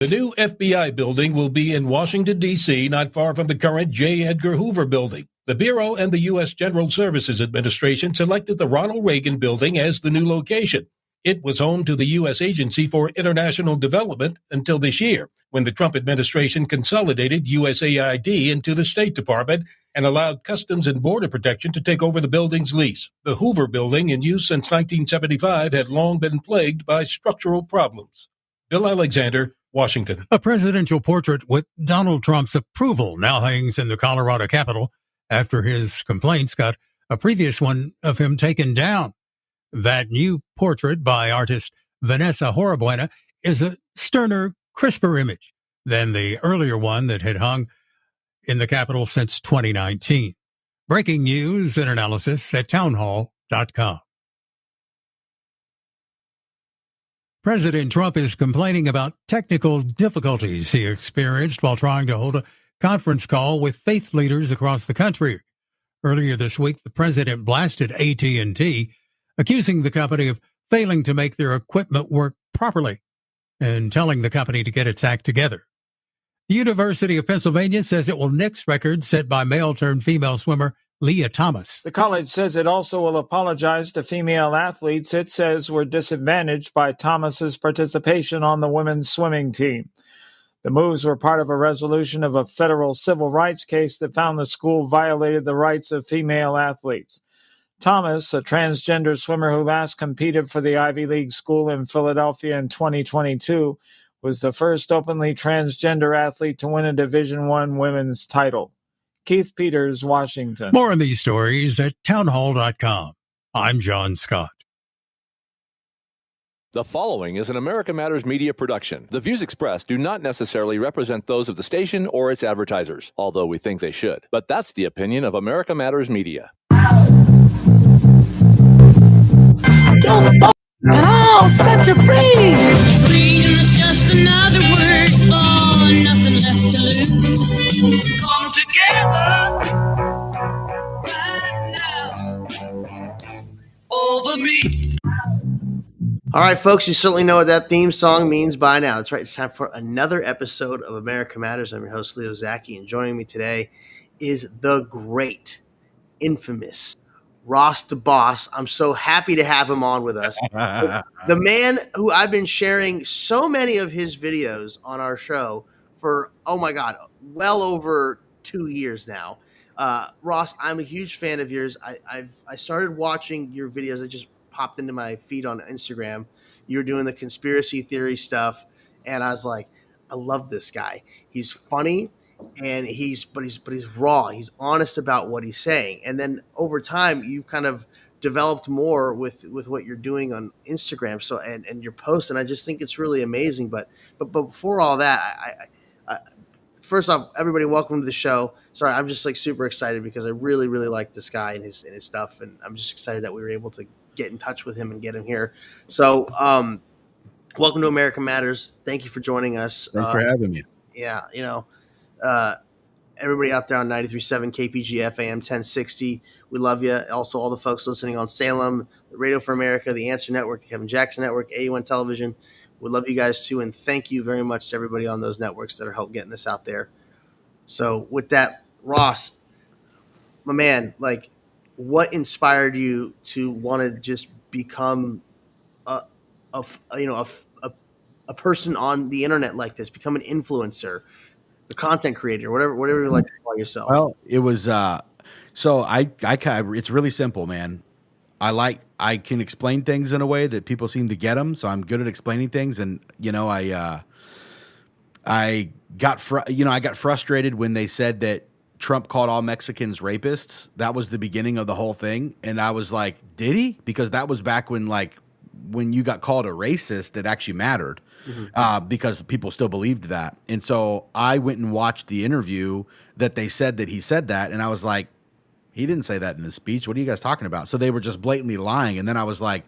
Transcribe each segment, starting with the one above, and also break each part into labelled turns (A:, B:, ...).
A: The new FBI building will be in Washington, D.C., not far from the current J. Edgar Hoover building. The Bureau and the U.S. General Services Administration selected the Ronald Reagan building as the new location. It was home to the U.S. Agency for International Development until this year, when the Trump administration consolidated USAID into the State Department and allowed Customs and Border Protection to take over the building's lease. The Hoover building, in use since 1975, had long been plagued by structural problems. Bill Alexander, Washington.
B: A presidential portrait with Donald Trump's approval now hangs in the Colorado Capitol after his complaints got a previous one of him taken down. That new portrait by artist Vanessa Horobuena is a sterner, crisper image than the earlier one that had hung in the Capitol since 2019. Breaking news and analysis at townhall.com. President Trump is complaining about technical difficulties he experienced while trying to hold a conference call with faith leaders across the country. Earlier this week, the president blasted AT&T, accusing the company of failing to make their equipment work properly and telling the company to get its act together. The University of Pennsylvania says it will nix records set by male-turned-female swimmer Leah Thomas.
C: The college says it also will apologize to female athletes it says were disadvantaged by Thomas's participation on the women's swimming team. The moves were part of a resolution of a federal civil rights case that found the school violated the rights of female athletes. Thomas, a transgender swimmer who last competed for the Ivy League school in Philadelphia in 2022, was the first openly transgender athlete to win a Division I women's title. Keith Peters, Washington.
B: More on these stories at townhall.com. I'm John Scott.
D: The following is an America Matters media production. The views expressed do not necessarily represent those of the station or its advertisers, although we think they should. But that's the opinion of America Matters Media.
E: And I'll set you free. Freedom is just another word for nothing left to lose. Come together right now over me.
F: All right, folks, you certainly know what that theme song means by now. That's right. It's time for another episode of America Matters. I'm your host, Leo Zacky, and joining me today is the great, infamous Ross the Boss. I'm so happy to have him on with us. The man who I've been sharing so many of his videos on our show for, oh my God, well over 2 years now. Ross, I'm a huge fan of yours. I started watching your videos that just popped into my feed on Instagram. You were doing the conspiracy theory stuff, and I was like, I love this guy. He's funny. And he's raw. He's honest about what he's saying. And then over time, you've kind of developed more with what you're doing on Instagram. So and your posts, and I just think it's really amazing. But before all that, I first off, everybody, welcome to the show. Sorry, I'm just like super excited because I really like this guy and his stuff, and I'm just excited that we were able to get in touch with him and get him here. So, welcome to America Matters. Thank you for joining us.
G: Thanks for having me.
F: Yeah, you know. Everybody out there on 93.7 KPGF AM 1060, we love you. Also, all the folks listening on Salem, the Radio for America, the Answer Network, the Kevin Jackson Network, A1 Television. We love you guys too, and thank you very much to everybody on those networks that are helping getting this out there. So, with that, Ross, my man, like, what inspired you to want to just become a person on the internet like this, become an influencer? The content creator, whatever you like to call yourself.
G: Well, it was so I it's really simple, man. I can explain things in a way that people seem to get them, so I'm good at explaining things. And I got frustrated when they said that Trump called all Mexicans rapists. That was the beginning of the whole thing, and I was like, did he? Because that was back when you got called a racist, it actually mattered. Mm-hmm. Because people still believed that. And so I went and watched the interview that they said that he said that. And I was like, he didn't say that in his speech. What are you guys talking about? So they were just blatantly lying. And then I was like,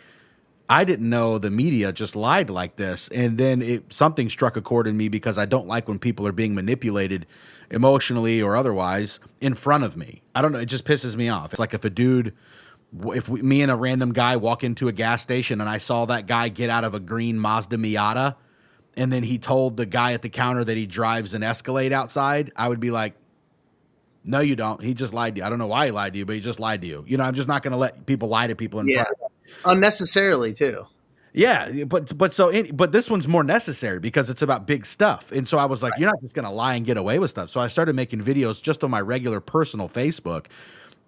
G: I didn't know the media just lied like this. And then something struck a chord in me because I don't like when people are being manipulated emotionally or otherwise in front of me. I don't know. It just pisses me off. It's like if me and a random guy walk into a gas station and I saw that guy get out of a green Mazda Miata, and then he told the guy at the counter that he drives an Escalade outside, I would be like, no, you don't. He just lied to you. I don't know why he lied to you, but he just lied to you. You know, I'm just not going to let people lie to people in front of me.
F: Unnecessarily too.
G: Yeah, but this one's more necessary because it's about big stuff. And so I was like, you're not just going to lie and get away with stuff. So I started making videos just on my regular personal Facebook.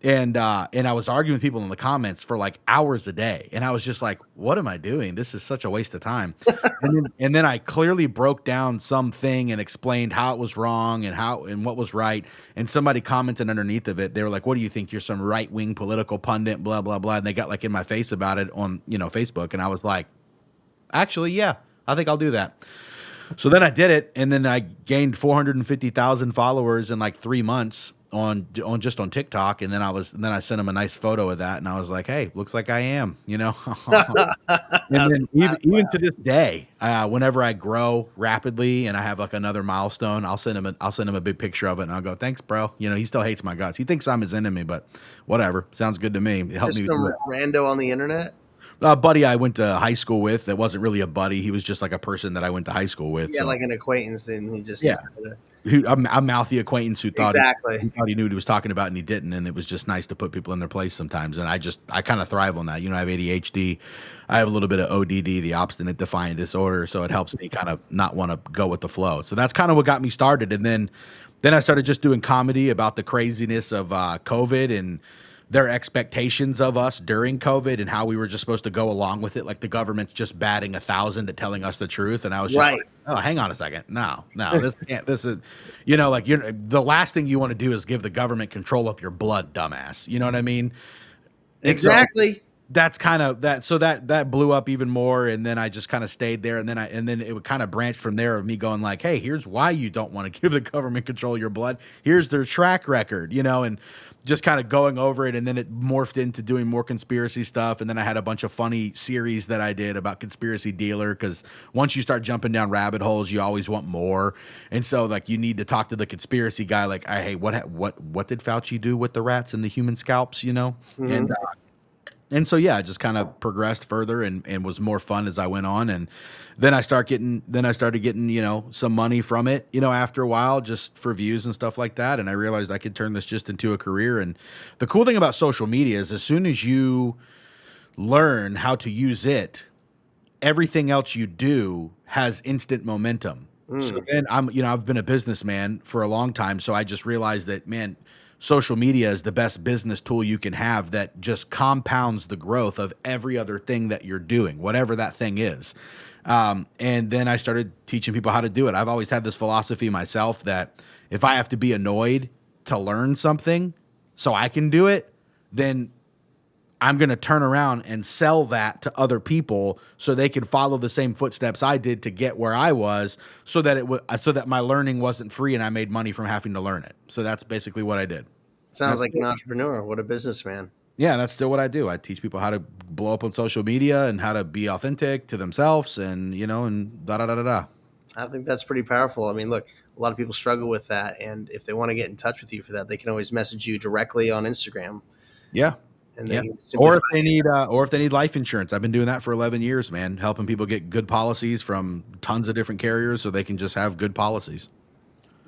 G: And I was arguing with people in the comments for like hours a day. And I was just like, what am I doing? This is such a waste of time. and then I clearly broke down something and explained how it was wrong and what was right. And somebody commented underneath of it. They were like, what do you think? You're some right-wing political pundit, blah, blah, blah. And they got like in my face about it on, Facebook. And I was like, actually, yeah, I think I'll do that. So then I did it. And then I gained 450,000 followers in like 3 months. On TikTok, and then I sent him a nice photo of that, and I was like, "Hey, looks like I am," And then even to this day, whenever I grow rapidly and I have like another milestone, I'll send him a big picture of it, and I'll go, "Thanks, bro." He still hates my guts. He thinks I'm his enemy, but whatever. Sounds good to me. It helped me.
F: Some rando on the internet.
G: A buddy I went to high school with. That wasn't really a buddy. He was just like a person that I went to high school with.
F: Yeah, like an acquaintance, and he just
G: a mouthy acquaintance who thought
F: exactly.
G: he knew what he was talking about and he didn't, and it was just nice to put people in their place sometimes. And I kind of thrive on that. I have ADHD, I have a little bit of ODD, the obstinate defiant disorder, so it helps me kind of not want to go with the flow. So that's kind of what got me started. And then I started just doing comedy about the craziness of COVID and their expectations of us during COVID and how we were just supposed to go along with it. Like the government's just batting 1,000 at telling us the truth. And I was just like, oh, hang on a second. No, this is, like the last thing you want to do is give the government control of your blood, dumbass. You know what I mean?
F: Exactly.
G: So that's kind of that. So that blew up even more. And then I just kind of stayed there. And then it would kind of branch from there of me going like, hey, here's why you don't want to give the government control of your blood. Here's their track record, and just kind of going over it. And then it morphed into doing more conspiracy stuff. And then I had a bunch of funny series that I did about conspiracy dealer. Cause once you start jumping down rabbit holes, you always want more. And so like, you need to talk to the conspiracy guy. Like, hey, what did Fauci do with the rats and the human scalps, Mm-hmm. And so, yeah, I just kind of progressed further and was more fun as I went on. And then I started getting, some money from it, after a while, just for views and stuff like that. And I realized I could turn this just into a career. And the cool thing about social media is as soon as you learn how to use it, everything else you do has instant momentum. So then I've been a businessman for a long time. So I just realized that, man, social media is the best business tool you can have that just compounds the growth of every other thing that you're doing, whatever that thing is. And then I started teaching people how to do it. I've always had this philosophy myself that if I have to be annoyed to learn something so I can do it, then I'm going to turn around and sell that to other people so they can follow the same footsteps I did to get where I was, so that my learning wasn't free and I made money from having to learn it. So that's basically what I did.
F: Sounds like an entrepreneur. What a businessman.
G: Yeah, that's still what I do. I teach people how to blow up on social media and how to be authentic to themselves and, and da-da-da-da-da.
F: I think that's pretty powerful. I mean, look, a lot of people struggle with that. And if they want to get in touch with you for that, they can always message you directly on Instagram.
G: Yeah.
F: And
G: or if they need life insurance. I've been doing that for 11 years, man, helping people get good policies from tons of different carriers so they can just have good policies.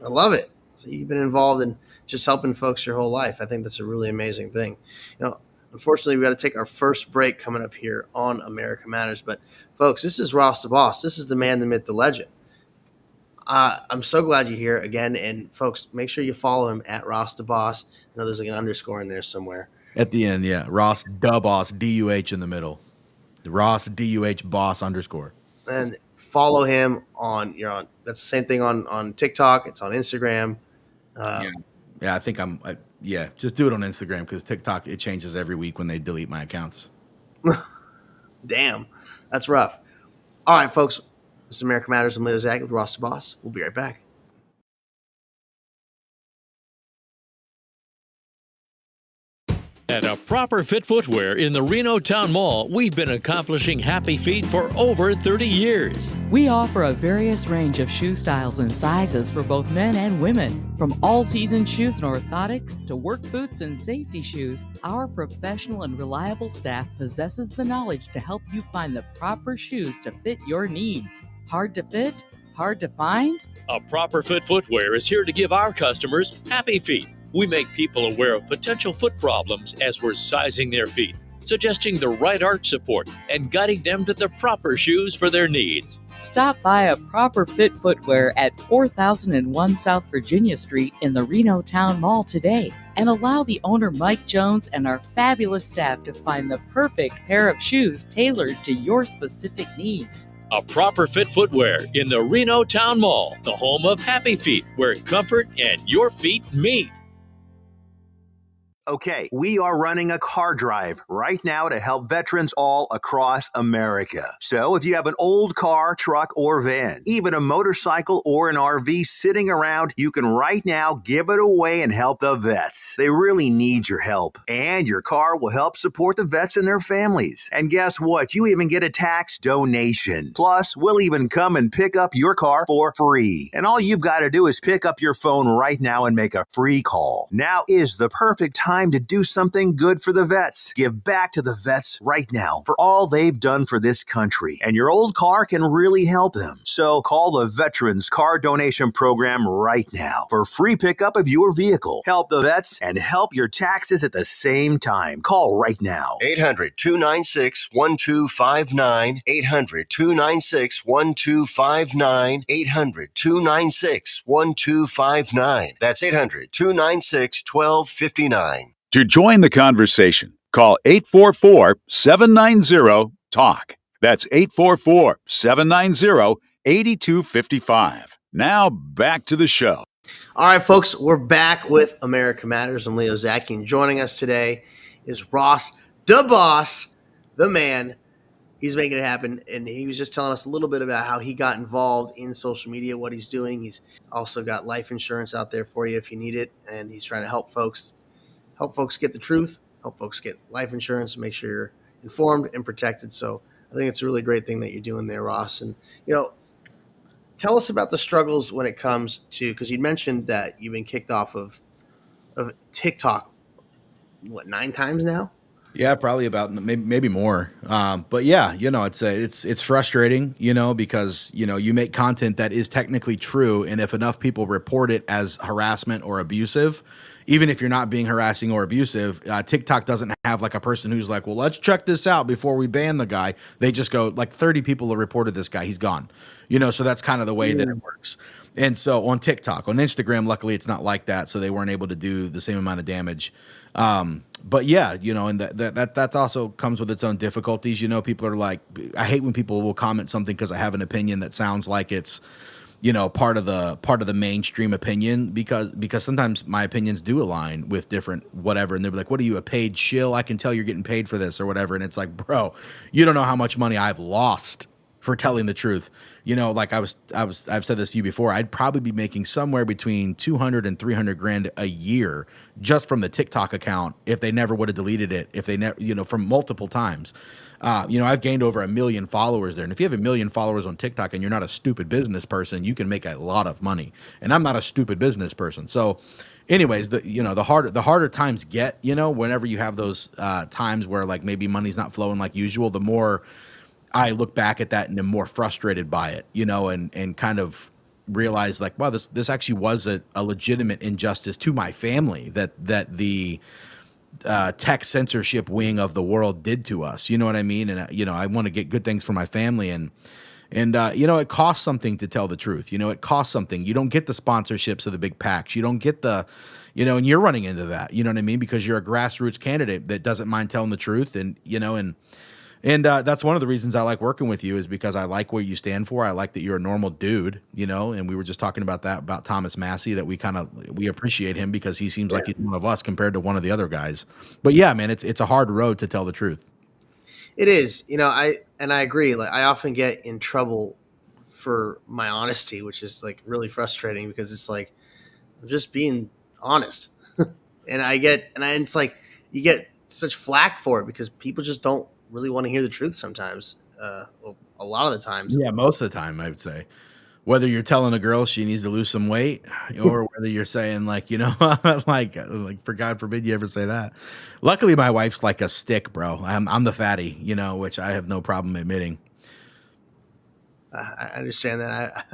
F: I love it. So you've been involved in just helping folks your whole life. I think that's a really amazing thing. Unfortunately, we got to take our first break coming up here on America Matters. But folks, this is Ross the Boss. This is the man, the myth, the legend. I'm so glad you're here again. And folks, make sure you follow him at Ross the Boss. I know there's like an underscore in there somewhere. At
G: the end, yeah. Ross the Boss, DUH in the middle. Ross DUH Boss _.
F: And follow him that's the same thing on TikTok. It's on Instagram.
G: Yeah, I think just do it on Instagram because TikTok, it changes every week when they delete my accounts.
F: Damn, that's rough. All right, folks. This is America Matters. I'm Leo Zack with Ross the Boss. We'll be right back.
H: At A Proper Fit Footwear in the Reno Town Mall, we've been accomplishing happy feet for over 30 years.
I: We offer a various range of shoe styles and sizes for both men and women. From all-season shoes and orthotics to work boots and safety shoes, our professional and reliable staff possesses the knowledge to help you find the proper shoes to fit your needs. Hard to fit? Hard to find?
H: A Proper Fit Footwear is here to give our customers happy feet. We make people aware of potential foot problems as we're sizing their feet, suggesting the right arch support, and guiding them to the proper shoes for their needs.
I: Stop by a Proper Fit Footwear at 4001 South Virginia Street in the Reno Town Mall today, and allow the owner Mike Jones and our fabulous staff to find the perfect pair of shoes tailored to your specific needs.
H: A Proper Fit Footwear in the Reno Town Mall, the home of happy feet, where comfort and your feet meet.
J: Okay, we are running a car drive right now to help veterans all across America. So if you have an old car, truck, or van, even a motorcycle or an RV sitting around, you can right now give it away and help the vets. They really need your help. And your car will help support the vets and their families. And guess what? You even get a tax donation. Plus, we'll even come and pick up your car for free. And all you've got to do is pick up your phone right now and make a free call. Now is the perfect time to do something good for the vets. Give back to the vets right now for all they've done for this country. And your old car can really help them. So call the Veterans Car Donation Program right now for free pickup of your vehicle. Help the vets and help your taxes at the same time. Call right now.
K: 800-296-1259. 800-296-1259. 800-296-1259. That's 800-296-1259.
L: To join the conversation, call 844-790-TALK. That's 844-790-8255. Now back to the show.
F: All right, folks, we're back with America Matters. I'm Leo Zacky, and joining us today is Ross, the boss, the man. He's making it happen, and he was just telling us a little bit about how he got involved in social media, what he's doing. He's also got life insurance out there for you if you need it, and he's trying to help folks get the truth, help folks get life insurance, make sure you're informed and protected. So I think it's a really great thing that you're doing there, Ross. And, tell us about the struggles when it comes to, because you mentioned that you've been kicked off of TikTok, 9 times now?
G: Yeah, probably about maybe more. But yeah, it's frustrating, because, you make content that is technically true. And if enough people report it as harassment or abusive, even if you're not being harassing or abusive, TikTok doesn't have like a person who's like, well, let's check this out before we ban the guy. They just go like 30 people have reported this guy. He's gone, so that's kind of the way that it works. And so on TikTok, on Instagram, luckily it's not like that. So they weren't able to do the same amount of damage. But yeah, and that also comes with its own difficulties. People are like, I hate when people will comment something because I have an opinion that sounds like it's, part of the mainstream opinion, because sometimes my opinions do align with different whatever. And they're like, what are you, a paid shill? I can tell you're getting paid for this or whatever. And it's like, bro, you don't know how much money I've lost for telling the truth. Like I've said this to you before, I'd probably be making somewhere between 200 and 300 grand a year just from the TikTok account if they never would have deleted it, if they never, from multiple times. I've gained over 1 million followers there. And if you have 1 million followers on TikTok and you're not a stupid business person, you can make a lot of money. And I'm not a stupid business person. So anyways, the harder times get, whenever you have those times where like maybe money's not flowing like usual, the more I look back at that and am more frustrated by it, and kind of realize like, wow, this actually was a legitimate injustice to my family that the tech censorship wing of the world did to us. You know what I mean? And, I want to get good things for my family. And it costs something to tell the truth. It costs something. You don't get the sponsorships of the big PACs. You don't get the, and you're running into that, you know what I mean? Because you're a grassroots candidate that doesn't mind telling the truth. And, and that's one of the reasons I like working with you, is because I like what you stand for. I like that you're a normal dude, and we were just talking about that, about Thomas Massey, that we appreciate him because he seems like he's one of us compared to one of the other guys. But yeah, man, it's a hard road to tell the truth.
F: It is, I agree. Like I often get in trouble for my honesty, which is like really frustrating because it's like, I'm just being honest. and it's like, you get such flack for it because people just don't really want to hear the truth sometimes. A lot of the times.
G: Yeah, most of the time, I would say. Whether you're telling a girl she needs to lose some weight, or whether you're saying like, like for God forbid you ever say that. Luckily, my wife's like a stick, bro. I'm the fatty, which I have no problem admitting.
F: I understand that.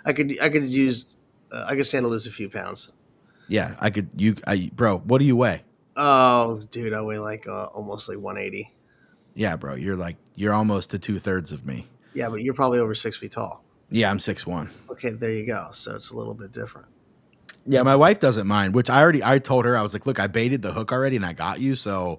F: I could stand to lose a few pounds.
G: Yeah, bro, what do you weigh?
F: Oh, dude, I weigh like almost like 180.
G: Yeah, bro, you're almost to 2/3 of me.
F: Yeah, but you're probably over 6 feet tall.
G: Yeah, I'm 6'1".
F: Okay, there you go. So it's a little bit different.
G: Yeah, my wife doesn't mind, which I told her, I was like, look, I baited the hook already and I got you, so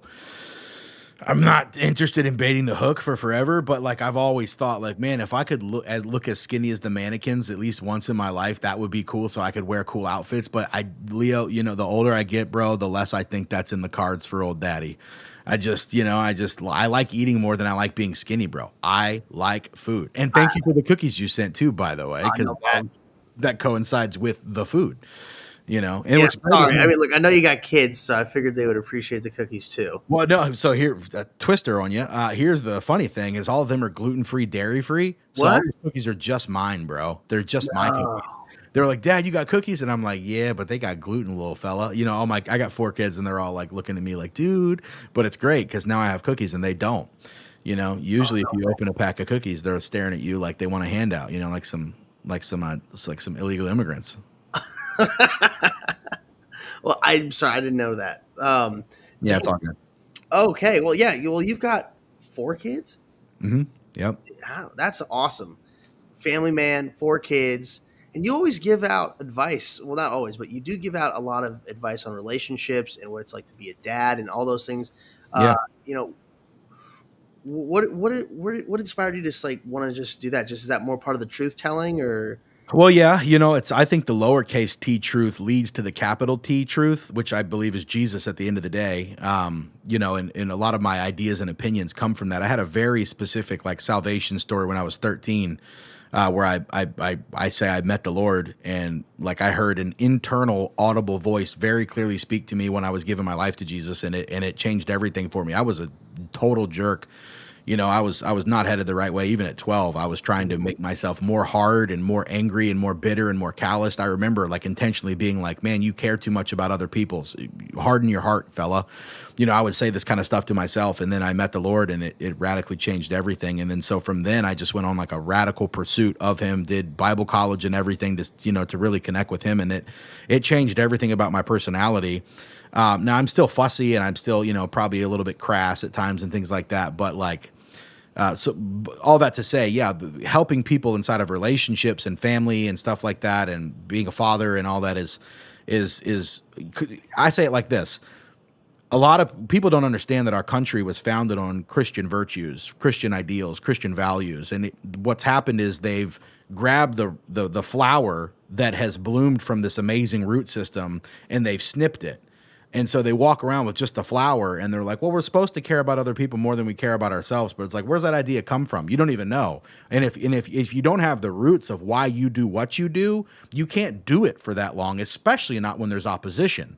G: I'm not interested in baiting the hook for forever. But like, I've always thought, like, man, if I could look as skinny as the mannequins at least once in my life, that would be cool, so I could wear cool outfits. But Leo, the older I get, bro, the less I think that's in the cards for old daddy. I like eating more than I like being skinny, bro. I like food. And thank you for the cookies you sent too, by the way, because that coincides with the food, And
F: yeah, sorry. I mean, look, I know you got kids, so I figured they would appreciate the cookies too.
G: Well, no, so here, a twister on you. Here's the funny thing is all of them are gluten-free, dairy-free. So all these cookies are just mine, bro. They're just my cookies. They were like, Dad, you got cookies? And I'm like, yeah, but they got gluten, little fella. I got 4 kids and they're all like looking at me like, dude, but it's great because now I have cookies and they don't. Usually if you open a pack of cookies, they're staring at you like they want a handout, like some illegal immigrants.
F: Well, I'm sorry, I didn't know that.
G: Yeah, it's all good.
F: Okay, well, yeah, you've got 4 kids?
G: Mm-hmm. Yep.
F: Wow, that's awesome. Family man, 4 kids. And you always give out advice. Well, not always, but you do give out a lot of advice on relationships and what it's like to be a dad and all those things.
G: Yeah.
F: What inspired you to want to just do that? Just is that more part of the truth telling or?
G: Well, yeah, I think the lowercase t truth leads to the capital T truth, which I believe is Jesus at the end of the day. And a lot of my ideas and opinions come from that. I had a very specific salvation story when I was 13. Where I say I met the Lord and I heard an internal audible voice very clearly speak to me when I was giving my life to Jesus, and it changed everything for me. I was a total jerk. I was not headed the right way. Even at 12, I was trying to make myself more hard and more angry and more bitter and more calloused. I remember intentionally being like, man, you care too much about other people's. Harden your heart, fella. I would say this kind of stuff to myself, and then I met the Lord and it radically changed everything. And then so from then I just went on a radical pursuit of him, did Bible college and everything to really connect with him. And it changed everything about my personality. Now I'm still fussy and I'm still, probably a little bit crass at times and things like that. But so all that to say, yeah, helping people inside of relationships and family and stuff like that, and being a father and all that is I say it like this. A lot of people don't understand that our country was founded on Christian virtues, Christian ideals, Christian values. And what's happened is they've grabbed the flower that has bloomed from this amazing root system and they've snipped it. And so they walk around with just the flower and they're like, well, we're supposed to care about other people more than we care about ourselves. But it's like, where's that idea come from? You don't even know. And if you don't have the roots of why you do what you do, you can't do it for that long, especially not when there's opposition.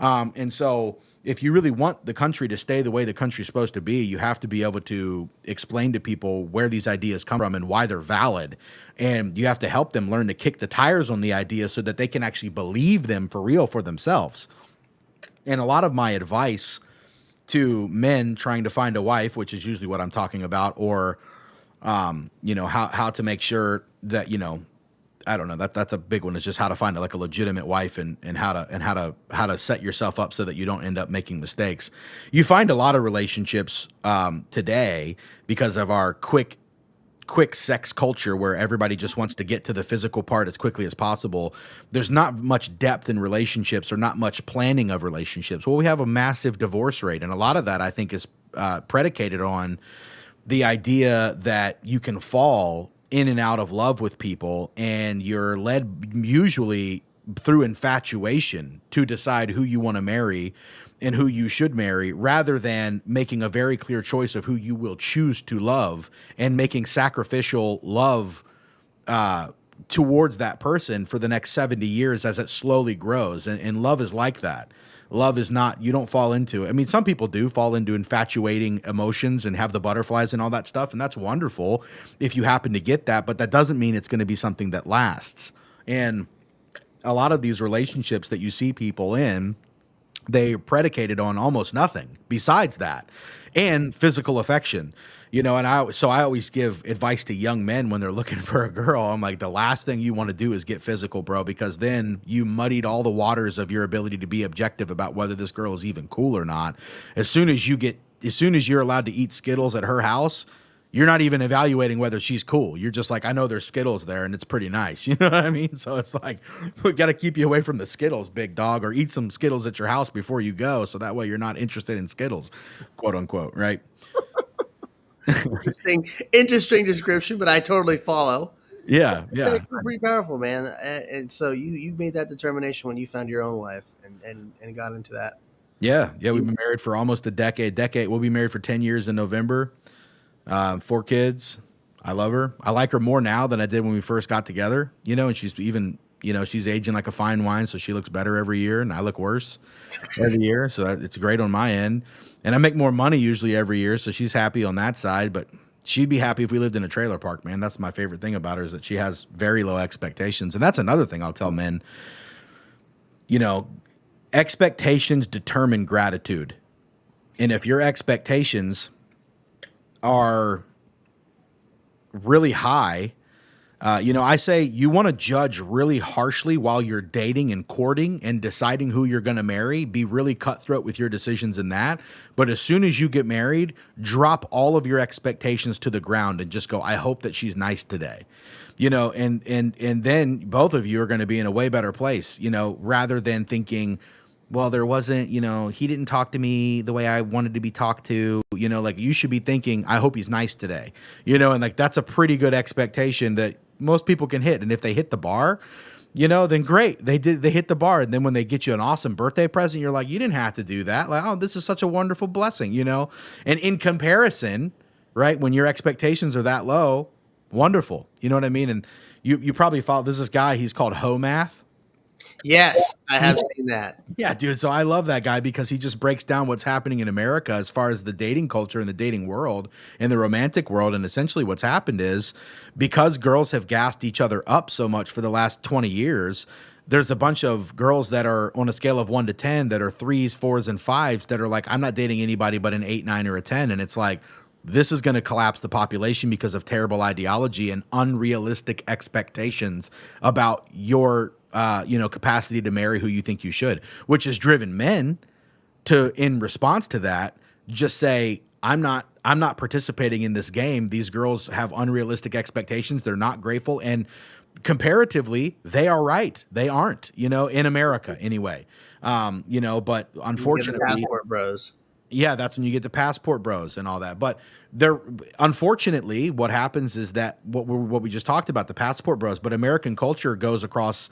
G: And so if you really want the country to stay the way the country's supposed to be, you have to be able to explain to people where these ideas come from and why they're valid. And you have to help them learn to kick the tires on the ideas so that they can actually believe them for real for themselves. And a lot of my advice to men trying to find a wife, which is usually what I'm talking about, or, how to make sure that, I don't know, that's a big one. It's just how to find a legitimate wife and how to set yourself up so that you don't end up making mistakes. You find a lot of relationships today because of our quick sex culture where everybody just wants to get to the physical part as quickly as possible. There's not much depth in relationships or not much planning of relationships. Well, we have a massive divorce rate. And a lot of that I think is predicated on the idea that you can fall in and out of love with people, and you're led usually through infatuation to decide who you want to marry and who you should marry, rather than making a very clear choice of who you will choose to love and making sacrificial love towards that person for the next 70 years as it slowly grows. And love is like that. Love is not, you don't fall into it. I mean, some people do fall into infatuating emotions and have the butterflies and all that stuff, and that's wonderful if you happen to get that, but that doesn't mean it's going to be something that lasts. And a lot of these relationships that you see people in, they are predicated on almost nothing besides that, and physical affection. And I always give advice to young men when they're looking for a girl. I'm like, the last thing you want to do is get physical, bro, because then you muddied all the waters of your ability to be objective about whether this girl is even cool or not. As soon as you're allowed to eat Skittles at her house, you're not even evaluating whether she's cool. You're just like, I know there's Skittles there and it's pretty nice. You know what I mean? So it's like, we got to keep you away from the Skittles, big dog, or eat some Skittles at your house before you go. So that way you're not interested in Skittles, quote unquote. Right.
F: Interesting description, but I totally follow.
G: Yeah.
F: It's pretty powerful, man. And so you made that determination when you found your own wife and got into that.
G: Yeah. We've been married for almost a decade. We'll be married for 10 years in November. 4 kids. I love her. I like her more now than I did when we first got together, and she's even, she's aging like a fine wine. So she looks better every year and I look worse every year. So it's great on my end, and I make more money usually every year. So she's happy on that side, but she'd be happy if we lived in a trailer park, man. That's my favorite thing about her, is that she has very low expectations. And that's another thing I'll tell men, expectations determine gratitude. And if your expectations are really high, I say you want to judge really harshly while you're dating and courting and deciding who you're going to marry. Be really cutthroat with your decisions in that. But as soon as you get married, drop all of your expectations to the ground and just go, I hope that she's nice today. And then both of you are going to be in a way better place, rather than thinking, well, there wasn't, he didn't talk to me the way I wanted to be talked to, like you should be thinking, I hope he's nice today, and like, that's a pretty good expectation that most people can hit. And if they hit the bar, then great. They hit the bar. And then when they get you an awesome birthday present, you're like, you didn't have to do that. Like, oh, this is such a wonderful blessing, and in comparison, right, when your expectations are that low, wonderful. You know what I mean? And you probably follow, there's this guy, he's called Homath.
F: Yes, I have seen that.
G: Yeah, dude. So I love that guy because he just breaks down what's happening in America as far as the dating culture and the dating world and the romantic world. And essentially what's happened is, because girls have gassed each other up so much for the last 20 years, there's a bunch of girls that are on a scale of 1 to 10 that are 3s, 4s, and 5s that are like, I'm not dating anybody but an 8, 9, or a 10. And it's like, this is going to collapse the population because of terrible ideology and unrealistic expectations about your capacity to marry who you think you should, which has driven men to, in response to that, just say, I'm not participating in this game. These girls have unrealistic expectations. They're not grateful. And comparatively, they are right. They aren't, in America anyway. But unfortunately,
F: passport bros.
G: Yeah, that's when you get the passport bros and all that. But unfortunately, what happens is that what we just talked about, the passport bros, but American culture goes across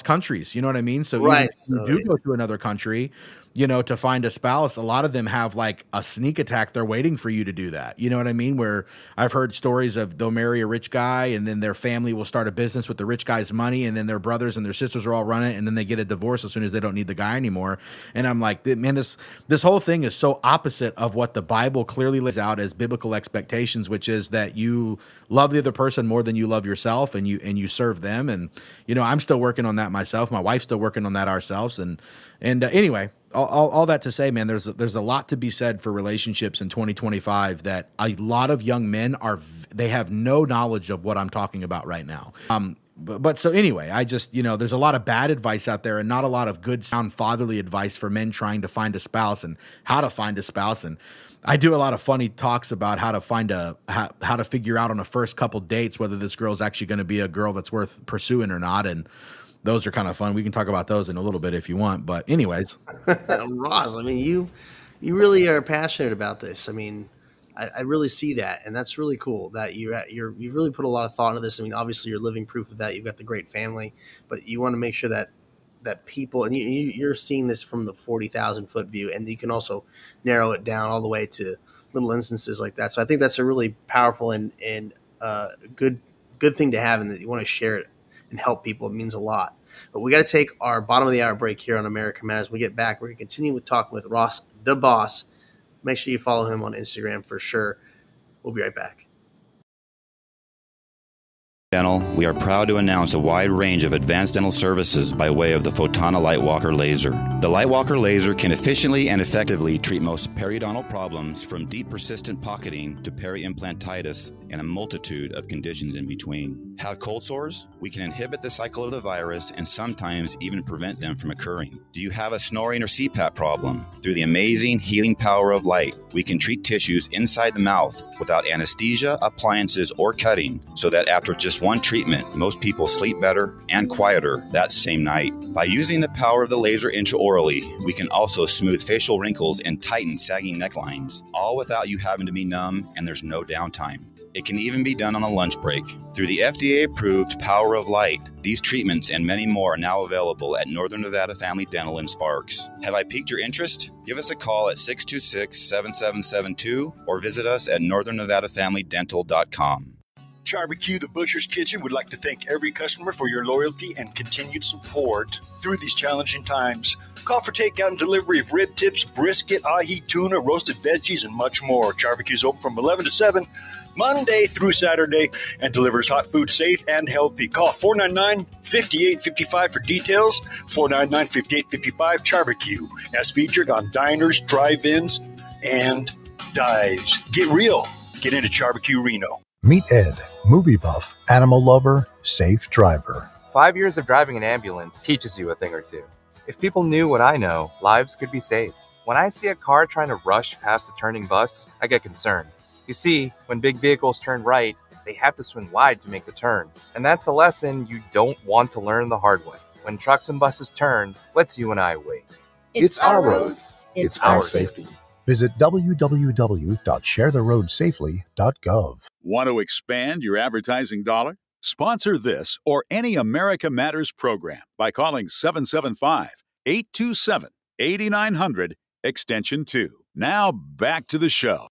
G: countries. You know what I mean? So
F: right.
G: You do go to another country, to find a spouse. A lot of them have like a sneak attack. They're waiting for you to do that. You know what I mean? Where I've heard stories of they'll marry a rich guy and then their family will start a business with the rich guy's money, and then their brothers and their sisters are all running it, and then they get a divorce as soon as they don't need the guy anymore. And I'm like, man, this whole thing is so opposite of what the Bible clearly lays out as biblical expectations, which is that you love the other person more than you love yourself, and you serve them. And I'm still working on that myself. My wife's still working on that ourselves. And anyway, all that to say, man, there's a lot to be said for relationships in 2025 that a lot of young men they have no knowledge of what I'm talking about right now. But so anyway, I just, there's a lot of bad advice out there and not a lot of good sound fatherly advice for men trying to find a spouse and how to find a spouse. And I do a lot of funny talks about how to find how to figure out on the first couple dates whether this girl's actually going to be a girl that's worth pursuing or not. And those are kind of fun. We can talk about those in a little bit if you want. But anyways,
F: Ross, I mean, you really are passionate about this. I mean, I really see that, and that's really cool that you've really put a lot of thought into this. I mean, obviously, you're living proof of that. You've got the great family, but you want to make sure that people, and you're seeing this from the 40,000 foot view, and you can also narrow it down all the way to little instances like that. So I think that's a really powerful and good thing to have, and that you want to share it and help people. It means a lot. But we got to take our bottom of the hour break here on America Matters. When we get back, we're going to continue with talking with Ross the Boss. Make sure you follow him on Instagram for sure. We'll be right back.
M: Dental, we are proud to announce a wide range of advanced dental services by way of the Photona Lightwalker laser. The Lightwalker laser can efficiently and effectively treat most periodontal problems, from deep persistent pocketing to peri-implantitis and a multitude of conditions in between. Have cold sores? We can inhibit the cycle of the virus and sometimes even prevent them from occurring. Do you have a snoring or CPAP problem? Through the amazing healing power of light, we can treat tissues inside the mouth without anesthesia, appliances, or cutting, so that after just one treatment, most people sleep better and quieter that same night. By using the power of the laser intraorally, we can also smooth facial wrinkles and tighten sagging necklines, all without you having to be numb, and there's no downtime. It can even be done on a lunch break. Through the FDA-approved Power of Light, these treatments and many more are now available at Northern Nevada Family Dental in Sparks. Have I piqued your interest? Give us a call at 626-7772 or visit us at northernnevadafamilydental.com.
N: Barbecue, the Butcher's Kitchen, would like to thank every customer for your loyalty and continued support through these challenging times. Call for takeout and delivery of rib tips, brisket, ahi, tuna, roasted veggies, and much more. Barbecue's open from 11 to 7, Monday through Saturday, and delivers hot food safe and healthy. Call 499-5855 for details. 499-5855 Barbecue, as featured on diners, drive-ins, and dives. Get real. Get into Barbecue Reno.
O: Meet Ed, movie buff, animal lover, safe driver.
P: 5 years of driving an ambulance teaches you a thing or two. If people knew what I know, lives could be saved. When I see a car trying to rush past a turning bus, I get concerned. You see, when big vehicles turn right, they have to swing wide to make the turn. And that's a lesson you don't want to learn the hard way. When trucks and buses turn, let's you and I wait.
O: It's our roads. It's our safety. Visit www.sharetheroadsafely.gov.
L: Want to expand your advertising dollar? Sponsor this or any America Matters program by calling 775-827-8900, extension 2. Now back to the show.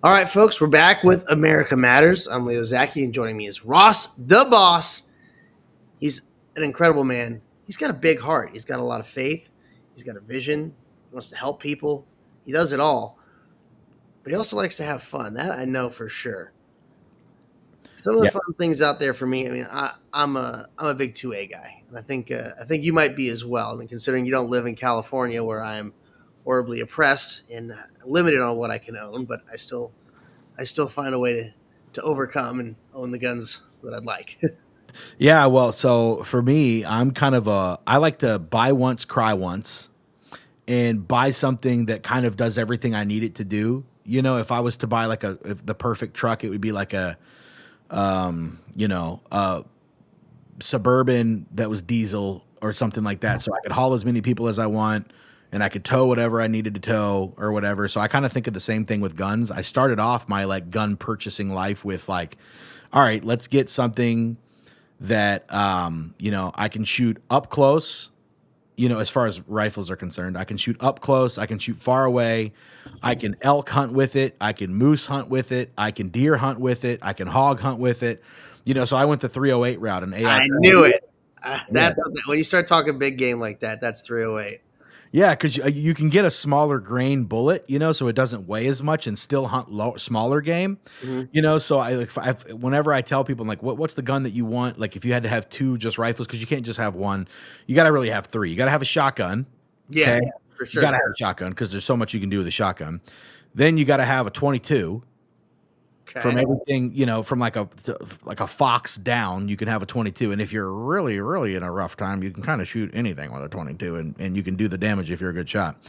F: All right, folks, we're back with America Matters. I'm Leo Zacky, and joining me is Ross the Boss. He's an incredible man. He's got a big heart. He's got a lot of faith. He's got a vision. He wants to help people. He does it all. But he also likes to have fun. That I know for sure. Some of the fun things out there for me, I mean, I'm a big 2A guy. And I think you might be as well. I mean, considering you don't live in California where I'm horribly oppressed and limited on what I can own, but I still find a way to overcome and own the guns that I'd like.
G: Yeah, well, so for me, I'm kind of I like to buy once, cry once, and buy something that kind of does everything I need it to do. You know, if I was to buy the perfect truck, it would be like a Suburban that was diesel or something like that. So I could haul as many people as I want, and I could tow whatever I needed to tow or whatever. So I kind of think of the same thing with guns. I started off my gun purchasing life with all right, let's get something that, I can shoot up close. As far as rifles are concerned, I can shoot up close. I can shoot far away. I can elk hunt with it. I can moose hunt with it. I can deer hunt with it. I can hog hunt with it. So I went the 308 route. And
F: I knew it. When you start talking big game like that, that's 308.
G: Yeah, because you can get a smaller grain bullet, so it doesn't weigh as much and still hunt smaller game. Mm-hmm. So whenever I tell people, I'm like, what's the gun that you want? Like, if you had to have two just rifles, because you can't just have one, you got to really have three. You got to have a shotgun.
F: Yeah, okay? For sure.
G: You got to have a shotgun because there's so much you can do with a shotgun. Then you got to have a 22. Okay. From everything, from like a fox down, you can have a 22. And if you're really, really in a rough time, you can kind of shoot anything with a 22, and you can do the damage if you're a good shot.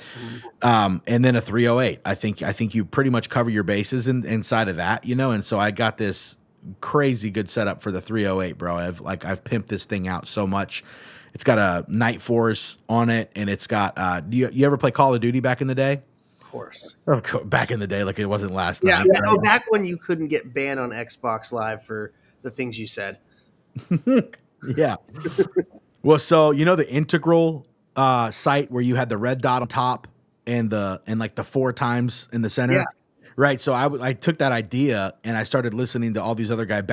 G: Mm-hmm. And then a 308. I think you pretty much cover your bases inside of that, And so I got this crazy good setup for the 308, bro. I've pimped this thing out so much. It's got a Night Force on it, and it's got. Do you ever play Call of Duty back in the day?
F: Course.
G: Back in the day, like it wasn't last night.
F: Yeah. Oh, back when you couldn't get banned on Xbox Live for the things you said.
G: Yeah. Well, so the integral site where you had the red dot on top and like the 4 times in the center. Yeah. Right. So I took that idea and I started listening to all these other guys.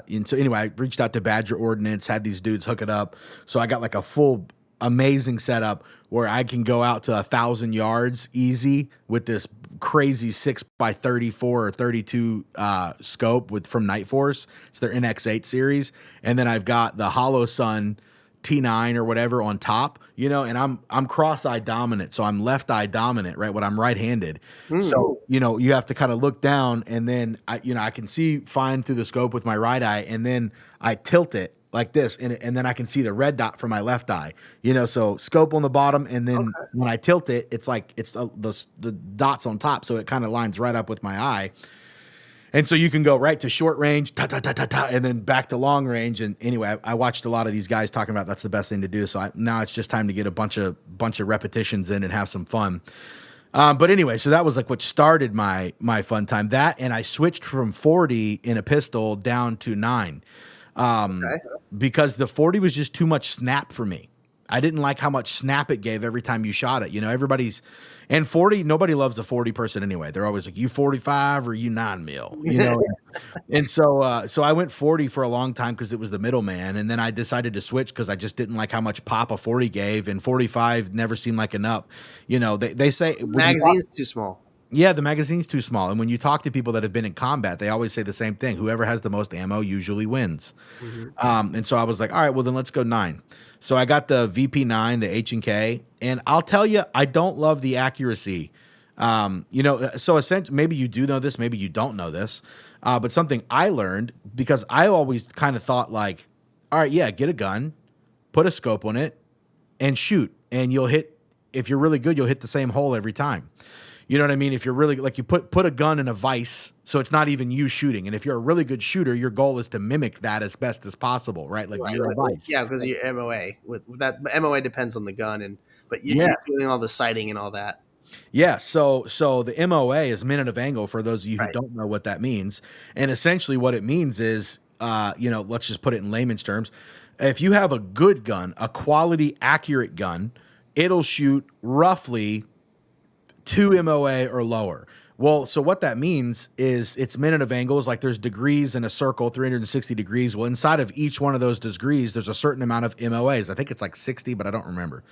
G: And so anyway, I reached out to Badger Ordnance, had these dudes hook it up. So I got like a full amazing setup where I can go out to 1,000 yards easy with this crazy 6x34 or 32 scope from Night Force. It's their NX8 series, and then I've got the Hollow Sun T9 or whatever on top, and I'm cross-eye dominant, so I'm left-eye dominant, right? When I'm right-handed. So, you have to kind of look down, and then I can see fine through the scope with my right eye, and then I tilt it like this, and then I can see the red dot from my left eye, so scope on the bottom, and then when I tilt it, it's like it's the dots on top, so it kind of lines right up with my eye. And so you can go right to short range, and then back to long range. And anyway, I watched a lot of these guys talking about that's the best thing to do. So now it's just time to get a bunch of repetitions in and have some fun. But anyway, so that was like what started my fun time. That, and I switched from 40 in a pistol down to 9 because the 40 was just too much snap for me. I didn't like how much snap it gave every time you shot it. And 40, nobody loves a 40 person anyway. They're always like, you 45 or you 9mm, And so I went 40 for a long time because it was the middleman. And then I decided to switch because I just didn't like how much pop a 40 gave. And 45 never seemed like enough. They say
F: magazine's too small.
G: Yeah, the magazine's too small. And when you talk to people that have been in combat, they always say the same thing. Whoever has the most ammo usually wins. And so I was like, all right, well, then let's go 9. So I got the VP9, the H&K, and I'll tell you, I don't love the accuracy. So essentially, maybe you do know this, maybe you don't know this, but something I learned, because I always kind of thought like, all right, yeah, get a gun, put a scope on it, and shoot, and you'll hit. If you're really good, you'll hit the same hole every time. You know what I mean? If you're really like, you put a gun in a vise, so it's not even you shooting. And if you're a really good shooter, your goal is to mimic that as best as possible, right? Like you're a vise.
F: Yeah, because your MOA with that MOA depends on the gun, but you're doing all the sighting and all that.
G: Yeah, so the MOA is minute of angle for those of you who don't know what that means. And essentially what it means is, let's just put it in layman's terms. If you have a good gun, a quality, accurate gun, it'll shoot roughly 2 MOA or lower. Well, so what that means is it's minute of angles, like there's degrees in a circle, 360 degrees. Well, inside of each one of those degrees, there's a certain amount of MOAs. I think it's like 60, but I don't remember.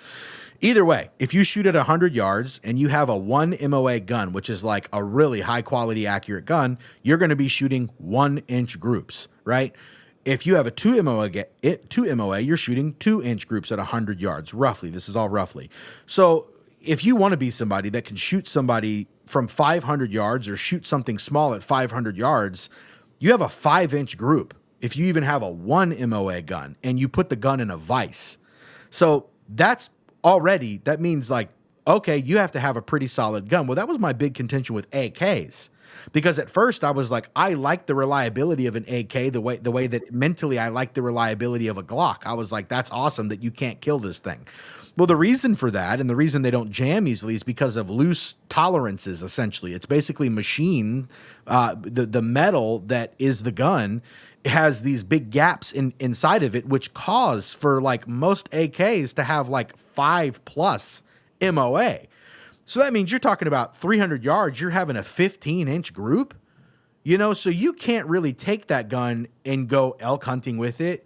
G: Either way, if you shoot at 100 yards and you have a 1 MOA gun, which is like a really high quality, accurate gun, you're going to be shooting 1-inch groups, right? If you have a 2 MOA, you're shooting 2-inch groups at 100 yards, roughly. This is all roughly. So if you want to be somebody that can shoot somebody from 500 yards or shoot something small at 500 yards, you have a 5-inch group. If you even have a 1 MOA gun and you put the gun in a vise. So that means like, okay, you have to have a pretty solid gun. Well, that was my big contention with AKs. Because at first I was like, I like the reliability of an AK the way that mentally I like the reliability of a Glock. I was like, that's awesome that you can't kill this thing. Well, the reason for that and the reason they don't jam easily is because of loose tolerances, essentially. It's basically machine. The metal that is the gun has these big gaps inside of it, which cause for like most AKs to have like 5+ MOA. So that means you're talking about 300 yards, you're having a 15-inch group, so you can't really take that gun and go elk hunting with it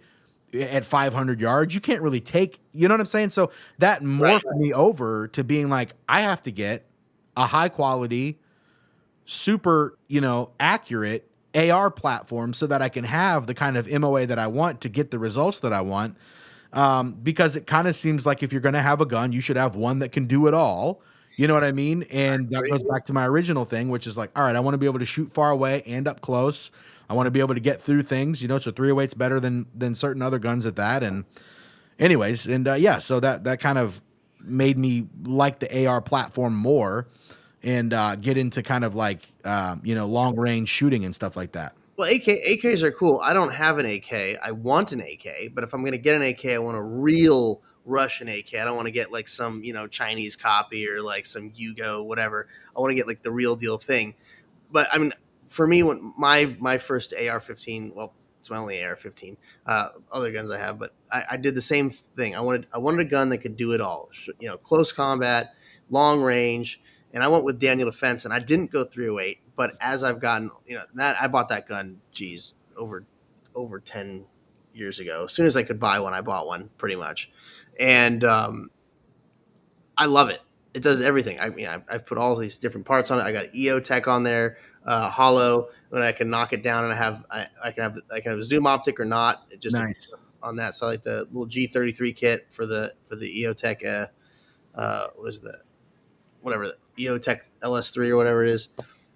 G: at 500 yards. You can't really take, you know what I'm saying? So that morphed me over to being like, I have to get a high quality, super, accurate AR platform so that I can have the kind of MOA that I want to get the results that I want. Because it kind of seems like if you're going to have a gun, you should have one that can do it all. You know what I mean? And that goes back to my original thing, which is like, all right, I want to be able to shoot far away and up close. I want to be able to get through things, so 308's better than certain other guns at that. And anyways, and so that kind of made me like the AR platform more and get into kind of like, long range shooting and stuff like that.
F: Well, AKs are cool. I don't have an AK. I want an AK, but if I'm going to get an AK, I want a real Russian AK. I don't want to get like some, Chinese copy or like some Yugo, whatever. I want to get like the real deal thing. But I mean, for me, when my first AR-15, well, it's my only AR-15, other guns I have, but I did the same thing. I wanted a gun that could do it all, close combat, long range. And I went with Daniel Defense, and I didn't go 308. But as I've gotten, that I bought that gun, over 10 years ago. As soon as I could buy one, I bought one pretty much. And I love it. It does everything. I mean, I've put all these different parts on it. I got EOTech on there, hollow, and I can knock it down, and I can have a zoom optic or not. It just
G: Nice.
F: on that. So like the little G33 kit for the EOTech. What is that? Whatever, the EOTech LS3 or whatever it is.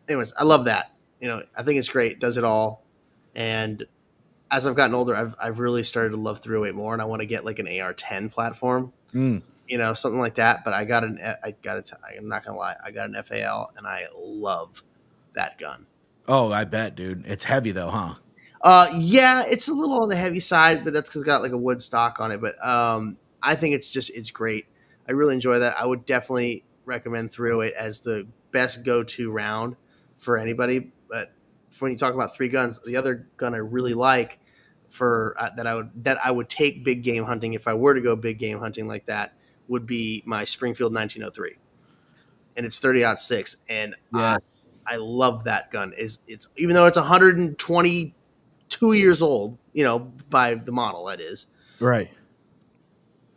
F: Anyways, I love that. I think it's great. It does it all. And as I've gotten older, I've really started to love 308 more, and I want to get like an AR-10 platform. Something like that. But I'm not gonna lie, I got an FAL, and I love that gun.
G: Oh, I bet, dude. It's heavy though, huh?
F: Yeah, it's a little on the heavy side, but that's because it's got like a wood stock on it. But I think it's great. I really enjoy that. I would definitely recommend 308 as the best go-to round for anybody. But when you talk about 3 guns, the other gun I really like for that I would take big game hunting if I were to go big game hunting like that would be my Springfield 1903, and it's 30-06, and I love that gun. It's even though it's 122 years old, by the model that is,
G: right.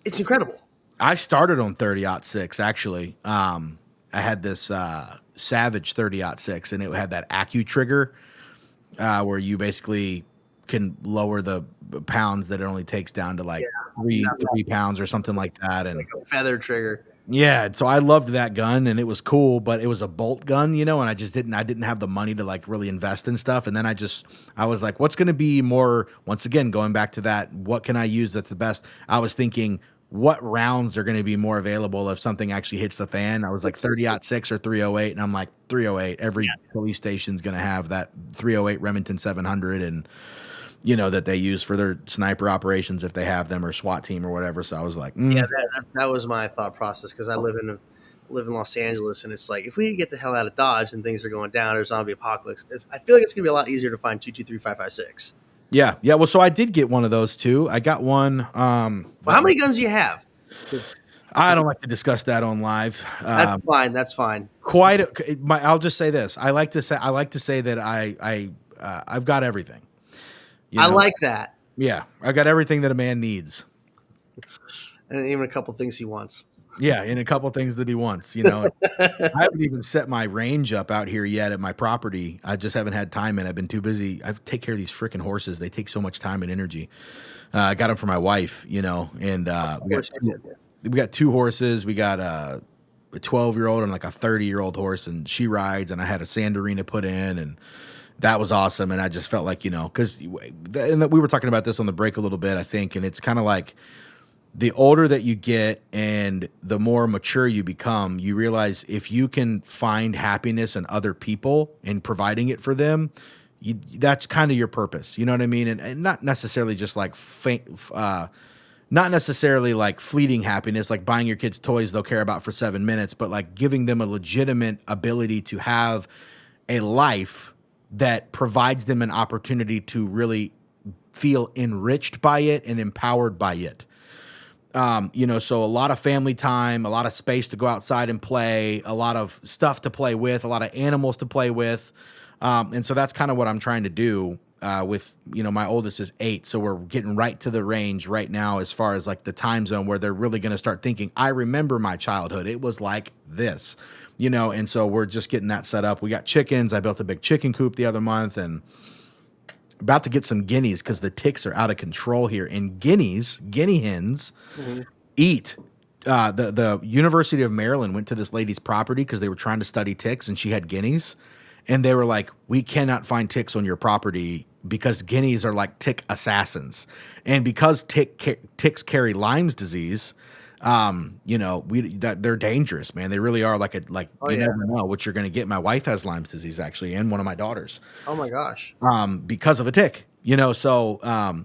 F: It's incredible.
G: I started on 30-06 actually. I had this Savage 30-06, and it had that Accu trigger where you basically can lower the pounds that it only takes down to like 3 pounds or something like that, and
F: like a feather trigger.
G: Yeah, so I loved that gun, and it was cool, but it was a bolt gun, and I didn't have the money to like really invest in stuff. And then I was like, what's going to be more, once again, going back to that, what can I use that's the best? I was thinking, what rounds are going to be more available if something actually hits the fan? I was like 30-06 or 308, and I'm like 308. Every police station's going to have that 308 Remington 700, and that they use for their sniper operations if they have them, or SWAT team or whatever. So I was like,
F: yeah, that was my thought process, because I live in Los Angeles, and it's like, if we get the hell out of Dodge and things are going down, or zombie apocalypse, I feel like it's gonna be a lot easier to find 223 556.
G: Yeah. Well, so I did get one of those too. I got one.
F: Well, how many guns do you have?
G: I don't like to discuss that on live.
F: That's fine. That's fine.
G: I'll just say this. I like to say that I've got everything.
F: I like that.
G: Yeah, I got everything that a man needs,
F: and even a couple things he wants.
G: Yeah, and a couple things that he wants. I haven't even set my range up out here yet at my property. I just haven't had time, and I've been too busy. I take care of these freaking horses. They take so much time and energy. I got them for my wife, and we got 2 horses. We got a 12-year-old and like a 30-year-old horse, and she rides. And I had a sand arena put in, and that was awesome. And I just felt like, because we were talking about this on the break a little bit, I think, and it's kind of like the older that you get and the more mature you become, you realize if you can find happiness in other people and providing it for them, that's kind of your purpose. You know what I mean? And not necessarily just like not necessarily like fleeting happiness, like buying your kids toys they'll care about for 7 minutes, but like giving them a legitimate ability to have a life that provides them an opportunity to really feel enriched by it and empowered by it. So a lot of family time, a lot of space to go outside and play, a lot of stuff to play with, a lot of animals to play with. And so that's kind of what I'm trying to do with, my oldest is 8. So we're getting right to the range right now as far as like the time zone where they're really going to start thinking, I remember my childhood. It was like this. And so we're just getting that set up. We got chickens. I built a big chicken coop the other month, and about to get some guineas because the ticks are out of control here. And guinea hens eat. The University of Maryland went to this lady's property because they were trying to study ticks, and she had guineas. And they were like, we cannot find ticks on your property because guineas are like tick assassins. And because ticks carry Lyme's disease, they're dangerous, man. They really are. Never know what you're going to get. My wife has Lyme's disease actually, and one of my daughters.
F: Oh my gosh.
G: Because of a tick, so,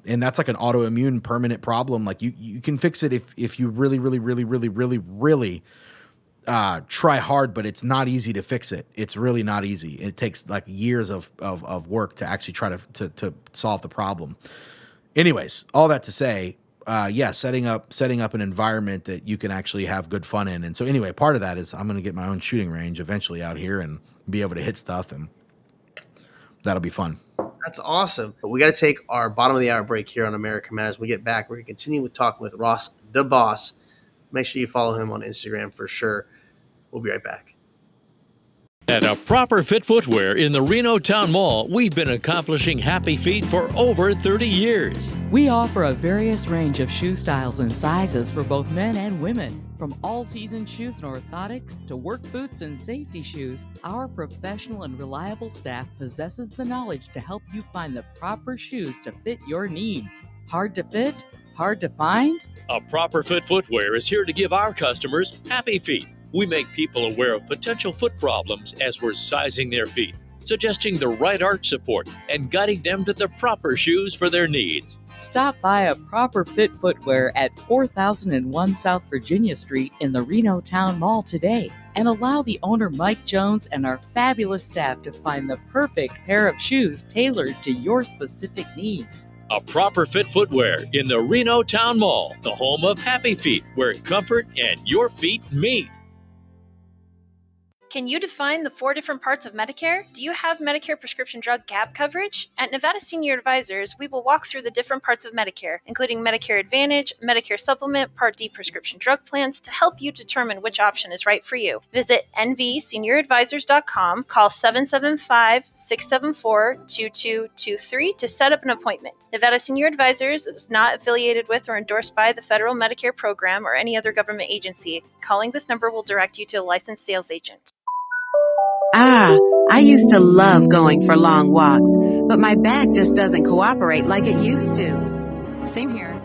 G: and that's like an autoimmune permanent problem. Like you can fix it if you really, really, really, really, really, really, try hard, but it's not easy to fix it. It's really not easy. It takes like years of work to actually try to solve the problem. Anyways, all that to say, setting up an environment that you can actually have good fun in. And so anyway, part of that is I'm going to get my own shooting range eventually out here and be able to hit stuff, and that'll be fun.
F: That's awesome. But we got to take our bottom of the hour break here on America Matters. When we get back, we're going to continue with talking with Ross the Boss. Make sure you follow him on Instagram for sure. We'll be right back.
H: At A Proper Fit Footwear in the Reno Town Mall, we've been accomplishing happy feet for over 30 years.
I: We offer a various range of shoe styles and sizes for both men and women. From all-season shoes and orthotics to work boots and safety shoes, our professional and reliable staff possesses the knowledge to help you find the proper shoes to fit your needs. Hard to fit? Hard to find?
H: A Proper Fit Footwear is here to give our customers happy feet. We make people aware of potential foot problems as we're sizing their feet, suggesting the right arch support, and guiding them to the proper shoes for their needs.
I: Stop by A Proper Fit Footwear at 4001 South Virginia Street in the Reno Town Mall today, and allow the owner Mike Jones and our fabulous staff to find the perfect pair of shoes tailored to your specific needs.
H: A Proper Fit Footwear in the Reno Town Mall, the home of happy feet, where comfort and your feet meet.
Q: Can you define the 4 different parts of Medicare? Do you have Medicare prescription drug gap coverage? At Nevada Senior Advisors, we will walk through the different parts of Medicare, including Medicare Advantage, Medicare Supplement, Part D prescription drug plans to help you determine which option is right for you. Visit nvsenioradvisors.com, call 775-674-2223 to set up an appointment. Nevada Senior Advisors is not affiliated with or endorsed by the federal Medicare program or any other government agency. Calling this number will direct you to a licensed sales agent.
R: I used to love going for long walks, but my back just doesn't cooperate like it used to.
S: Same here.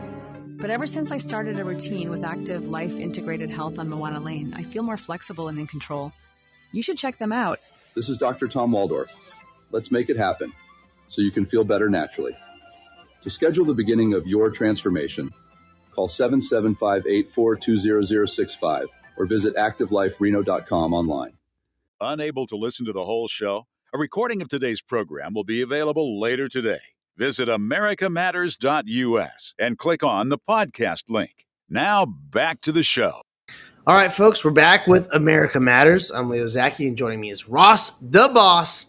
S: But ever since I started a routine with Active Life Integrated Health on Moana Lane, I feel more flexible and in control. You should check them out.
T: This is Dr. Tom Waldorf. Let's make it happen so you can feel better naturally. To schedule the beginning of your transformation, call 775-842-0065 or visit activelifereno.com online.
L: Unable to listen to the whole show? A recording of today's program will be available later today. Visit americamatters.us and click on the podcast link. Now back to the show.
F: All right, folks, we're back with America Matters. I'm Leo Zacky, and joining me is Ross the Boss.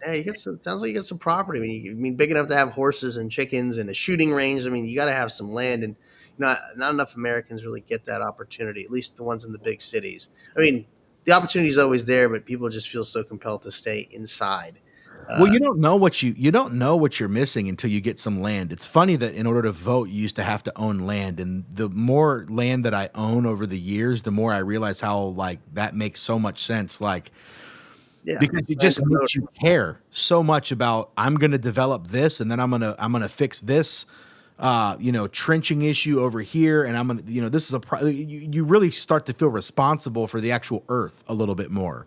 F: Hey, you got some. Sounds like you got some property. I mean, big enough to have horses and chickens and a shooting range. I mean, you got to have some land, and not enough Americans really get that opportunity. At least the ones in the big cities. I mean, the opportunity is always there, but people just feel so compelled to stay inside.
G: Well, you don't know what you're missing until you get some land. It's funny that in order to vote, you used to have to own land, and the more land that I own over the years, the more I realize how like that makes so much sense. Like, yeah, because it just makes you care so much about I'm going to develop this, and then I'm gonna fix this. Trenching issue over here, and I'm gonna, this is you really start to feel responsible for the actual earth a little bit more,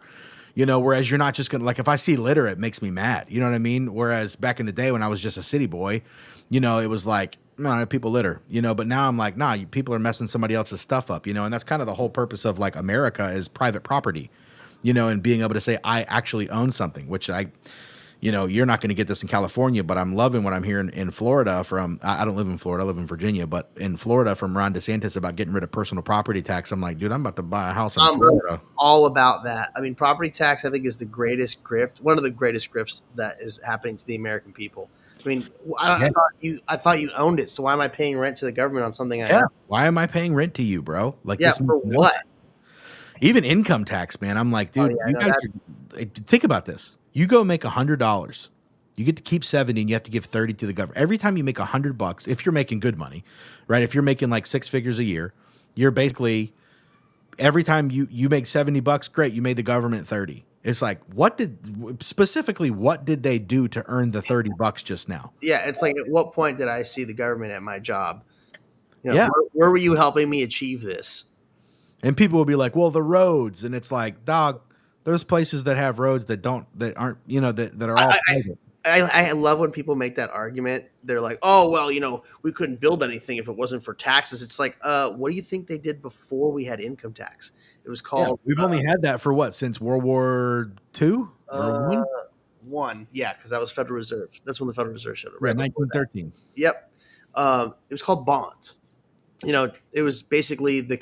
G: whereas you're not just gonna, like, if I see litter, it makes me mad, you know what I mean? Whereas back in the day when I was just a city boy, it was like, no, people litter, but now I'm like, nah, people are messing somebody else's stuff up, and that's kind of the whole purpose of like America is private property, and being able to say, I actually own something, which you're not going to get this in California, but I'm loving what I'm hearing in Florida from, I don't live in Florida, I live in Virginia, but in Florida from Ron DeSantis about getting rid of personal property tax. I'm like, dude, I'm about to buy a house in Florida.
F: All about that. I mean, property tax, I think, is the greatest grift, one of the greatest grifts that is happening to the American people. I mean, I thought you owned it, so why am I paying rent to the government on something I have?
G: Why am I paying rent to you, bro? Like,
F: yeah, for what?
G: Even income tax, man. I'm like, dude, think about this. You go make $100, you get to keep 70, and you have to give 30 to the government. Every time you make $100, if you're making good money, right? If you're making like 6 figures a year, you're basically, every time you make $70, great, you made the government 30. It's like, what did they do to earn the $30 just now?
F: Yeah, it's like, at what point did I see the government at my job?
G: Yeah.
F: Where were you helping me achieve this?
G: And people will be like, well, the roads, and it's like, dog, there's places that have roads that aren't, that are all private.
F: I love when people make that argument. They're like, oh, well, we couldn't build anything if it wasn't for taxes. It's like, what do you think they did before we had income tax? It was called.
G: We've only had that for what, since World War II?
F: One. Yeah, because that was Federal Reserve. That's when the Federal Reserve showed up. Right,
G: 1913.
F: Yep. It was called bonds. It was basically the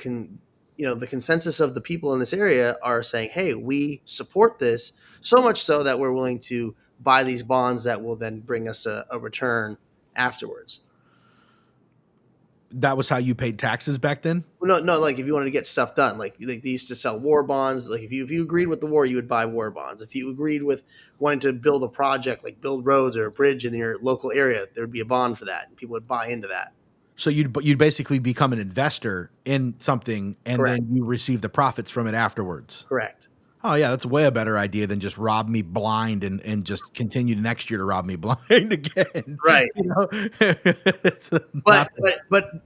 F: consensus of the people in this area are saying, hey, we support this so much so that we're willing to buy these bonds that will then bring us a return afterwards.
G: That was how you paid taxes back then?
F: No, like if you wanted to get stuff done, like they used to sell war bonds. Like if you agreed with the war, you would buy war bonds. If you agreed with wanting to build a project, like build roads or a bridge in your local area, there would be a bond for that, and people would buy into that.
G: So you'd basically become an investor in something, and
F: Correct.
G: then you receive the profits from it afterwards.
F: Correct.
G: Oh yeah, that's way a better idea than just rob me blind and just continue next year to rob me blind again.
F: Right.
G: You know?
F: But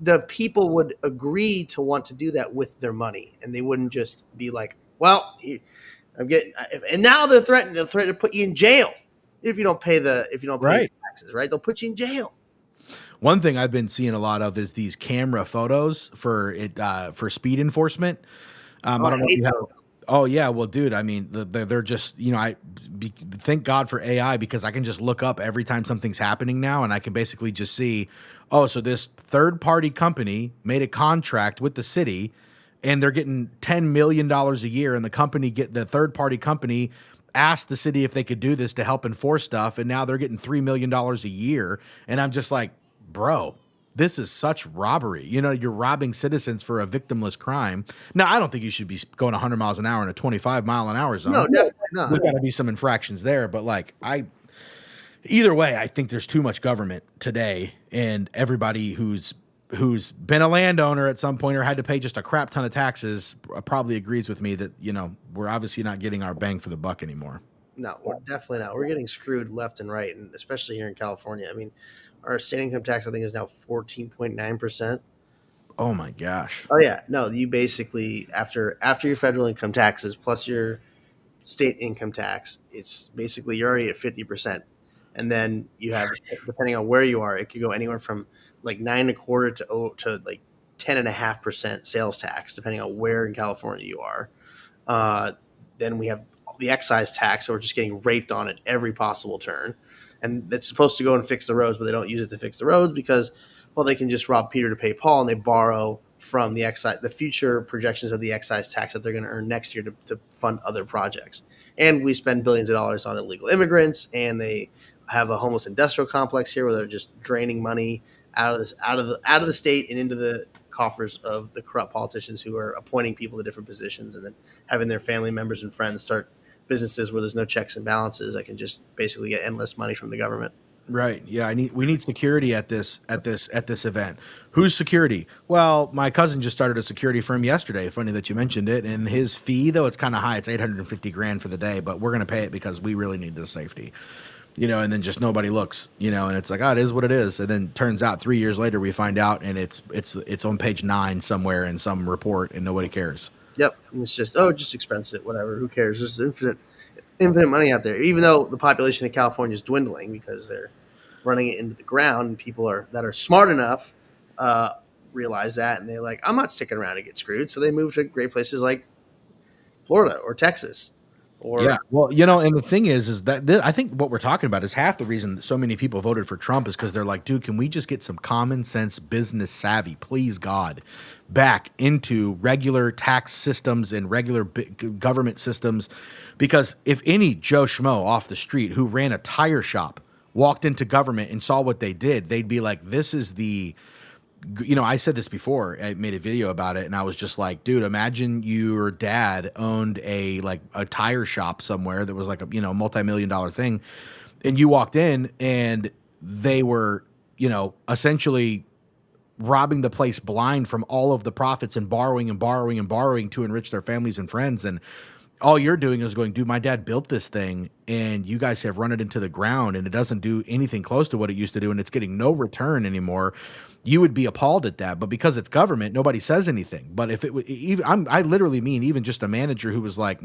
F: the people would agree to want to do that with their money, and they wouldn't just be like, "Well, I'm getting," and now they're threatening. They'll threaten to put you in jail if you don't pay the
G: Right.
F: taxes. Right? They'll put you in jail.
G: One thing I've been seeing a lot of is these camera photos for speed enforcement. I don't know if you have. Oh yeah, well, dude, I mean, they're just, you know, thank God for AI, because I can just look up every time something's happening now, and I can basically just see, oh, so this third-party company made a contract with the city, and they're getting $10 million a year, and the third-party company asked the city if they could do this to help enforce stuff, and now they're getting $3 million a year, and I'm just like, bro, this is such robbery. You know, you're robbing citizens for a victimless crime. Now, I don't think you should be going 100 miles an hour in a 25-mile-an-hour zone.
F: No, definitely not.
G: There's got to be some infractions there, but either way, I think there's too much government today, and everybody who's been a landowner at some point or had to pay just a crap ton of taxes probably agrees with me that, you know, we're obviously not getting our bang for the buck anymore.
F: No, we're definitely not. We're getting screwed left and right, and especially here in California. I mean, our state income tax, I think, is now 14.9%.
G: Oh my gosh.
F: Oh yeah, no, you basically after your federal income taxes plus your state income tax, it's basically you're already at 50%, and then you have, depending on where you are, it could go anywhere from like 9.25% to like 10.5% sales tax, depending on where in California you are. Then we have the excise tax, so we're just getting raped on at every possible turn. And it's supposed to go and fix the roads, but they don't use it to fix the roads because, well, they can just rob Peter to pay Paul, and they borrow from the future projections of the excise tax that they're going to earn next year to fund other projects. And we spend billions of dollars on illegal immigrants, and they have a homeless industrial complex here where they're just draining money out of the state and into the coffers of the corrupt politicians who are appointing people to different positions and then having their family members and friends start businesses where there's no checks and balances that can just basically get endless money from the government.
G: Right. Yeah. We need security at this event. Who's security? Well, my cousin just started a security firm yesterday. Funny that you mentioned it. And his fee, though, it's kind of high. It's $850,000 for the day, but we're going to pay it because we really need the safety, you know, and then just nobody looks, you know, and it's like, oh, it is what it is. And then turns out 3 years later, we find out and it's on page 9 somewhere in some report and nobody cares.
F: Yep. And it's just expensive, whatever. Who cares? There's infinite money out there, even though the population of California is dwindling because they're running it into the ground, and people that are smart enough realize that, and they're like, I'm not sticking around to get screwed. So they move to great places like Florida or Texas.
G: Yeah, well, you know, and the thing is that I think what we're talking about is half the reason that so many people voted for Trump is because they're like, dude, can we just get some common sense business savvy, please God, back into regular tax systems and regular government systems? Because if any Joe Schmo off the street who ran a tire shop walked into government and saw what they did, they'd be like, this is the... You know, I said this before. I made a video about it, and I was just like, dude, imagine your dad owned a tire shop somewhere that was like a, you know, multi-million-dollar thing, and you walked in and they were, you know, essentially robbing the place blind from all of the profits and borrowing to enrich their families and friends. And all you're doing is going, dude, my dad built this thing and you guys have run it into the ground and it doesn't do anything close to what it used to do and it's getting no return anymore. You would be appalled at that. But because it's government, nobody says anything. But if it would, I literally mean even just a manager who was like,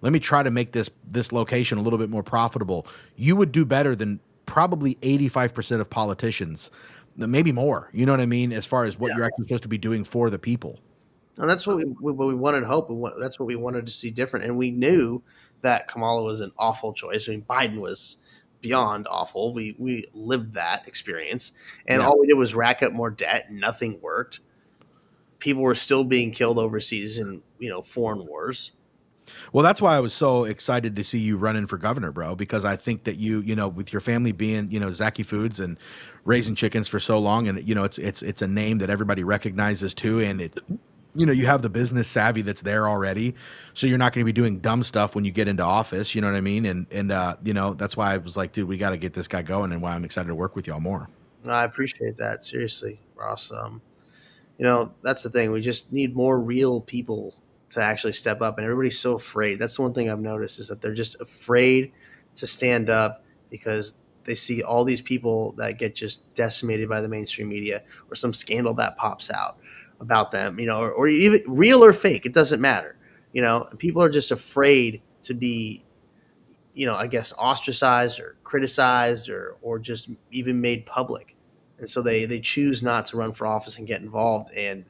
G: let me try to make this location a little bit more profitable. You would do better than probably 85% of politicians, maybe more. You know what I mean? As far as what you're actually supposed to be doing for the people.
F: And that's what we wanted to hope. That's what we wanted to see different. And we knew that Kamala was an awful choice. I mean, Biden was beyond awful. We lived that experience. And all we did was rack up more debt and nothing worked. People were still being killed overseas in, you know, foreign wars.
G: Well, that's why I was so excited to see you running for governor, bro, because I think that you know, with your family being, you know, Zacky Foods and raising chickens for so long, and, you know, it's a name that everybody recognizes too. And it, you know, you have the business savvy that's there already. So you're not going to be doing dumb stuff when you get into office. You know what I mean? And you know, that's why I was like, dude, we got to get this guy going, and why I'm excited to work with y'all more.
F: I appreciate that. Seriously, Ross. You know, that's the thing. We just need more real people to actually step up, and everybody's so afraid. That's the one thing I've noticed, is that they're just afraid to stand up because they see all these people that get just decimated by the mainstream media, or some scandal that pops out about them, you know, or even real or fake. It doesn't matter. You know, people are just afraid to be, you know, I guess ostracized or criticized or just even made public. And so they choose not to run for office and get involved. And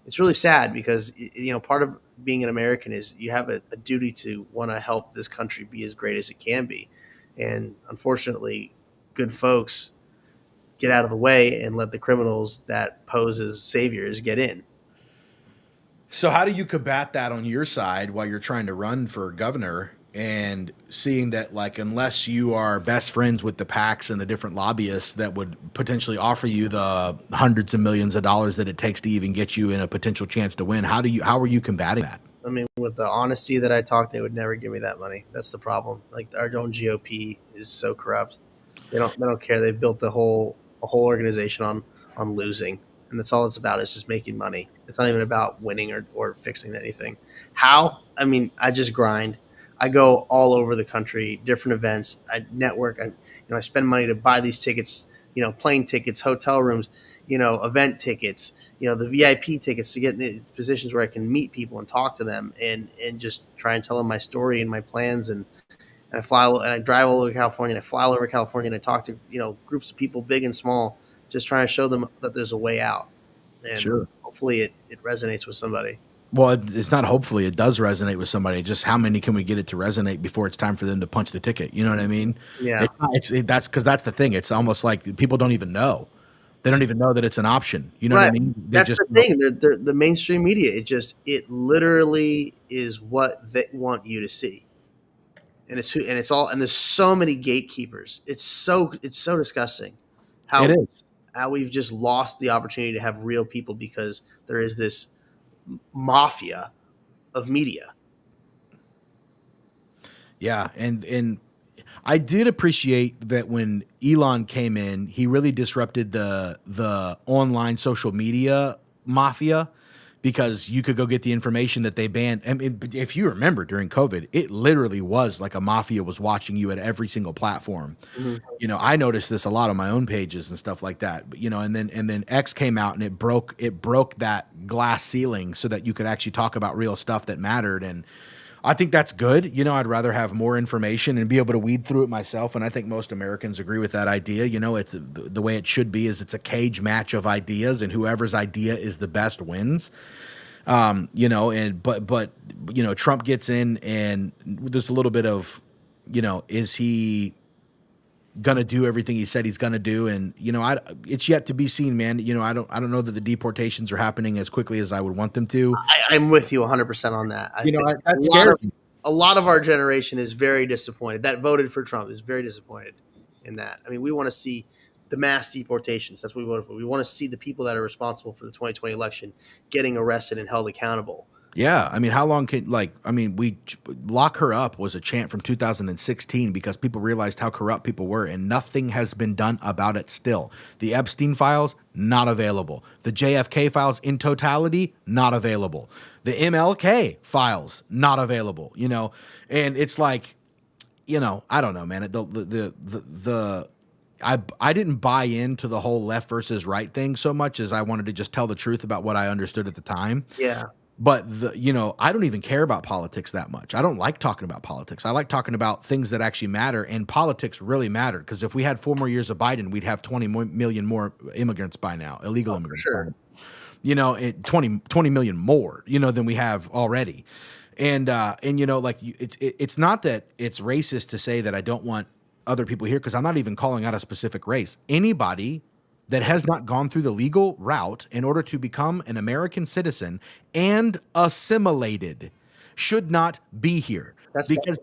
F: it's really sad because, you know, part of being an American is you have a duty to want to help this country be as great as it can be. And unfortunately, good folks get out of the way and let the criminals that pose as saviors get in.
G: So how do you combat that on your side while you're trying to run for governor, and seeing that, like, unless you are best friends with the PACs and the different lobbyists that would potentially offer you the hundreds of millions of dollars that it takes to even get you in a potential chance to win, how are you combating that?
F: I mean, with the honesty that I talk, they would never give me that money. That's the problem. Like, our own GOP is so corrupt. They don't care. They've built a whole organization on losing. And that's all it's about, is just making money. It's not even about winning or fixing anything. How? I mean, I just grind. I go all over the country, different events. I network. I spend money to buy these tickets, you know, plane tickets, hotel rooms, you know, event tickets, you know, the VIP tickets, to get in these positions where I can meet people and talk to them and just try and tell them my story and my plans. And I drive all over California, and I fly all over California, and I talk to, you know, groups of people, big and small, just trying to show them that there's a way out. And
G: sure,
F: hopefully it resonates with somebody.
G: Well, it's not hopefully, it does resonate with somebody. Just how many can we get it to resonate before it's time for them to punch the ticket? You know what I mean?
F: Yeah.
G: That's because that's the thing. It's almost like people don't even know. They don't even know that it's an option. You know what I mean?
F: That's the thing. The mainstream media, it literally is what they want you to see. And there's so many gatekeepers. It's so disgusting how
G: it is.
F: How we've just lost the opportunity to have real people because there is this mafia of media.
G: Yeah, and I did appreciate that when Elon came in, he really disrupted the online social media mafia, because you could go get the information that they banned. I mean, if you remember during COVID, it literally was like a mafia was watching you at every single platform. Mm-hmm. You know, I noticed this a lot on my own pages and stuff like that. But, you know, and then X came out and it broke that glass ceiling so that you could actually talk about real stuff that mattered. And I think that's good. You know, I'd rather have more information and be able to weed through it myself. And I think most Americans agree with that idea. You know, it's the way it should be, is it's a cage match of ideas, and whoever's idea is the best wins. You know, but you know, Trump gets in, and there's a little bit of, you know, is he gonna do everything he said he's gonna do? And, you know, it's yet to be seen, man. You know, I don't know that the deportations are happening as quickly as I would want them to.
F: I'm with you 100% on that. I think
G: that's scary.
F: A lot of our generation is very disappointed. That voted for Trump is very disappointed in that. I mean, we want to see the mass deportations. That's what we voted for. We want to see the people that are responsible for the 2020 election getting arrested and held accountable.
G: Yeah, I mean, how long can, we lock her up was a chant from 2016 because people realized how corrupt people were, and nothing has been done about it still. The Epstein files, not available. The JFK files in totality, not available. The MLK files, not available, you know? And it's like, you know, I don't know, man. I didn't buy into the whole left versus right thing so much as I wanted to just tell the truth about what I understood at the time.
F: Yeah.
G: But you know, I don't even care about politics that much. I don't like talking about politics. I like talking about things that actually matter, and politics really mattered, because if we had 4 more years of Biden, we'd have 20 million more immigrants by now, illegal immigrants.
F: Sure.
G: You know, 20 million more, you know, than we have already. And you know, like, it's not that it's racist to say that I don't want other people here, because I'm not even calling out a specific race. Anybody that has not gone through the legal route in order to become an American citizen and assimilated, should not be here.
F: That's
G: because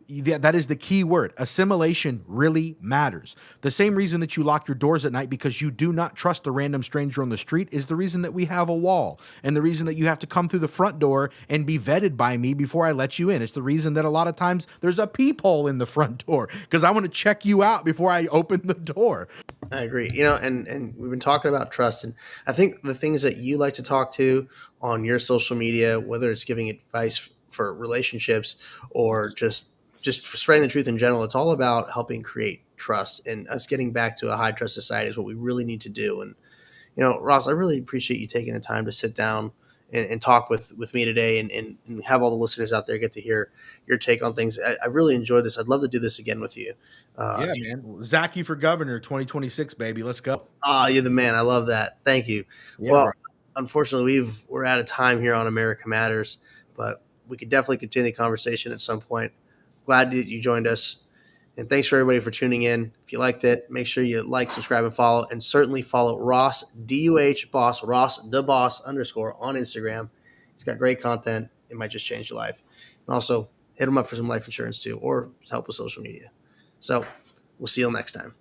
G: that is the key word. Assimilation really matters. The same reason that you lock your doors at night because you do not trust a random stranger on the street is the reason that we have a wall, and the reason that you have to come through the front door and be vetted by me before I let you in. It's the reason that a lot of times there's a peephole in the front door because I want to check you out before I open the door.
F: I agree. And we've been talking about trust, and I think the things that you like to talk to on your social media, whether it's giving advice for relationships or just spreading the truth in general, it's all about helping create trust, and us getting back to a high trust society is what we really need to do. And, Ross, I really appreciate you taking the time to sit down and talk with me today and have all the listeners out there get to hear your take on things. I really enjoyed this. I'd love to do this again with you.
G: Yeah, man. Zacky for governor 2026, baby. Let's go.
F: You're the man. I love that. Thank you.
G: Yeah,
F: well,
G: bro.
F: Unfortunately, we're out of time here on America Matters, but we could definitely continue the conversation at some point. Glad that you joined us. And thanks for everybody for tuning in. If you liked it, make sure you like, subscribe, and follow. And certainly follow Ross, DUH Boss, Ross the Boss _ on Instagram. He's got great content. It might just change your life. And also hit him up for some life insurance too, or help with social media. So we'll see you next time.